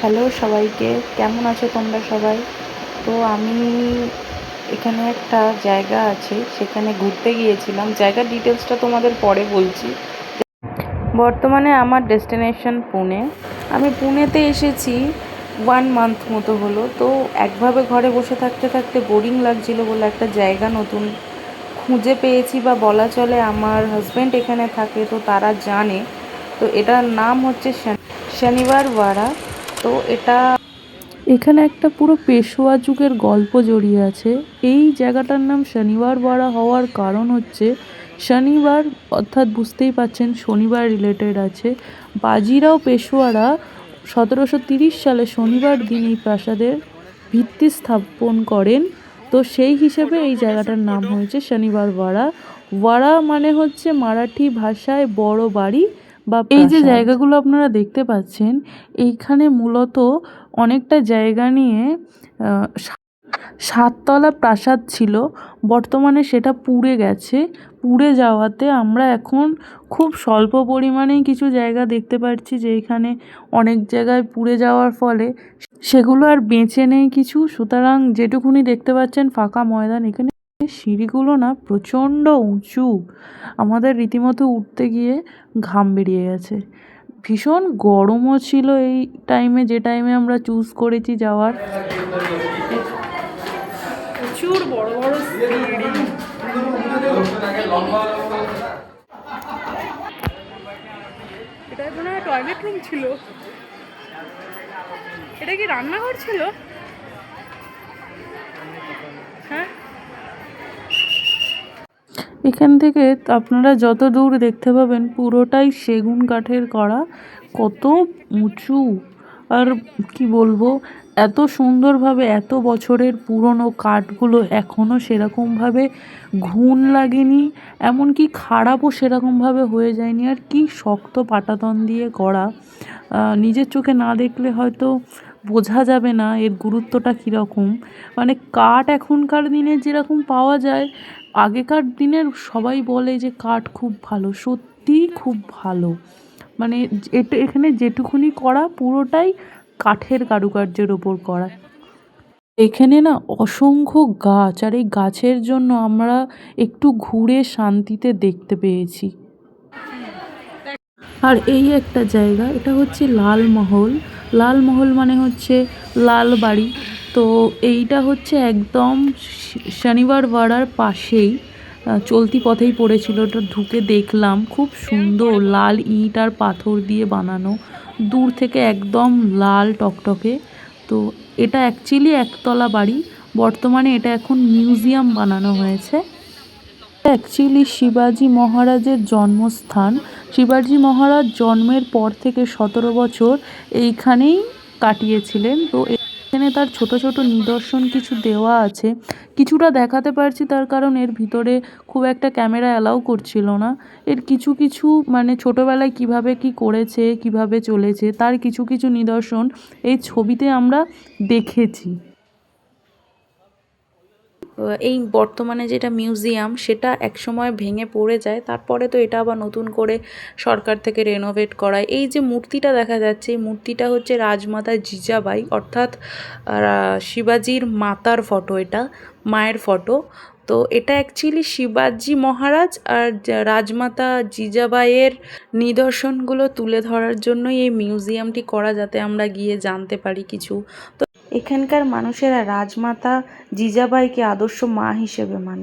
Hello সবাইকে, কেমন আছো তোমরা সবাই? তো আমি এখানে একটা জায়গা আছে, সেখানে ঘুরতে গিয়েছিলাম। জায়গার ডিটেলসটা তোমাদের পরে বলছি। বর্তমানে আমার ডেস্টিনেশন পুনে। আমি পুনেতে এসেছি 1 মান্থ মতো হলো। তো একভাবে ঘরে বসে থাকতে থাকতে বোরিং লাগছিল বলে একটা জায়গা নতুন খুঁজে পেয়েছি, বা বলা চলে আমার হাজব্যান্ড এখানে থাকে, তো তারা জানে। তো এটার নাম হচ্ছে শনিবার ওয়াড়া। তো এখানে একটা পুরো পেশোয়া যুগের গল্প জড়িয়ে আছে। এই জায়গাটার নাম শনিবার ওয়াড়া হওয়ার কারণ হচ্ছে শনিবার, অর্থাৎ বুঝতেই পাচ্ছেন শনিবার রিলেটেড আছে। বাজিরাও পেশোয়ারা 1730 সালে শনিবার দিন এই প্রাসাদের ভিত্তি স্থাপন করেন। তো সেই হিসেবে এই জায়গাটার নাম হয়েছে শনিবার ওয়াড়া। ওয়াড়া মানে হচ্ছে মারাঠি ভাষায় বড় বাড়ি বা এই যে জায়গাগুলো আপনারা দেখতে পাচ্ছেন, এইখানে মূলত অনেকটা জায়গা নিয়ে 7 তলা প্রাসাদ ছিল। বর্তমানে সেটা পুড়ে গেছে। পুড়ে যাওয়াতে আমরা এখন খুব স্বল্প পরিমাণেই কিছু জায়গা দেখতে পাচ্ছি, যে এখানে অনেক জায়গায় পুড়ে যাওয়ার ফলে সেগুলো আর বেঁচে নেই কিছু। সুতরাং যেটুকুনি দেখতে পাচ্ছেন ফাঁকা ময়দান। এখানে সিঁড়িগুলো না প্রচণ্ড উঁচু, আমাদের রীতিমতো উঠতে গিয়ে ঘাম বেরিয়ে গেছে। ভীষণ গরমও ছিল এই টাইমে, যে টাইমে আমরা চুজ করেছি যাওয়ার। প্রচুর বড় বড় সিঁড়ি। এটা মনে হয় টয়লেট রুম ছিল। এটা কি রান্নাঘর ছিল? হ্যাঁ, এখান থেকে আপনারা যত দূর দেখতে পাবেন পুরোটাই সেগুন কাঠের করা। কত উঁচু! আর কি বলবো, এত সুন্দরভাবে এত বছরের পুরনো কাঠগুলো এখনও সেরকমভাবে ঘুণ লাগেনি, এমনকি খারাপও সেরকমভাবে হয়ে যায়নি। আর কি শক্ত পাটাতন দিয়ে করা, নিজের চোখে না দেখলে হয়তো বোঝা যাবে না এর গুরুত্বটা কীরকম। মানে কাঠ এখনকার দিনে যেরকম পাওয়া যায়, আগেকার দিনের সবাই বলে যে কাঠ খুব ভালো, সত্যিই খুব ভালো। মানে এটা এখানে যেটুকুনি করা পুরোটাই কাঠের কারুকার্যের ওপর করা। এখানে না অসংখ্য গাছ, আর এই গাছের জন্য আমরা একটু ঘুরে শান্তিতে দেখতে পেয়েছি। আর এই একটা জায়গা, এটা হচ্ছে লালমহল। লালমহল মানে হচ্ছে লাল বাড়ি। তো এইটা হচ্ছে একদম শনিবার ওয়াড়ার পাশেই, চলতি পথেই পড়েছিল। ওটা ঢুকে দেখলাম, খুব সুন্দর লাল ইট আর পাথর দিয়ে বানানো, দূর থেকে একদম লাল টকটকে। তো এটা অ্যাকচুয়ালি একতলা বাড়ি। বর্তমানে এটা এখন মিউজিয়াম বানানো হয়েছে। অ্যাকচুয়ালি শিবাজি মহারাজের জন্মস্থান। শিবাজি মহারাজ জন্মের পর থেকে 17 বছর এইখানেই কাটিয়েছিলেন। তো এখানে তার ছোট ছোট নিদর্শন কিছু দেওয়া আছে। কিছুটা দেখাতে পারছি, তার কারণ এর ভিতরে খুব একটা ক্যামেরা অ্যালাউ করছিল না। এর কিছু কিছু মানে ছোটোবেলায় কিভাবে কি করেছে, কিভাবে চলেছে, তার কিছু কিছু নিদর্শন এই ছবিতে আমরা দেখেছি। এই বর্তমানে যেটা মিউজিয়াম, সেটা একসময় ভেঙে পড়ে যায়, তারপরে তো এটা আবার নতুন করে সরকার থেকে রেনোভেট করায়। এই যে মূর্তিটা দেখা যাচ্ছে, এই মূর্তিটা হচ্ছে রাজমাতা জিজাবাই, অর্থাৎ শিবাজির মাতার ফটো, এটা মায়ের ফটো। তো এটা অ্যাকচুয়ালি শিবাজি মহারাজ আর রাজমাতা জিজাবাইয়ের নিদর্শনগুলো তুলে ধরার জন্যই এই মিউজিয়ামটি করা, যাতে আমরা গিয়ে জানতে পারি কিছু। তো এখানকার মানুষেরা রাজমাতা জিজাবাইকে আদর্শ মা হিসেবে মানে।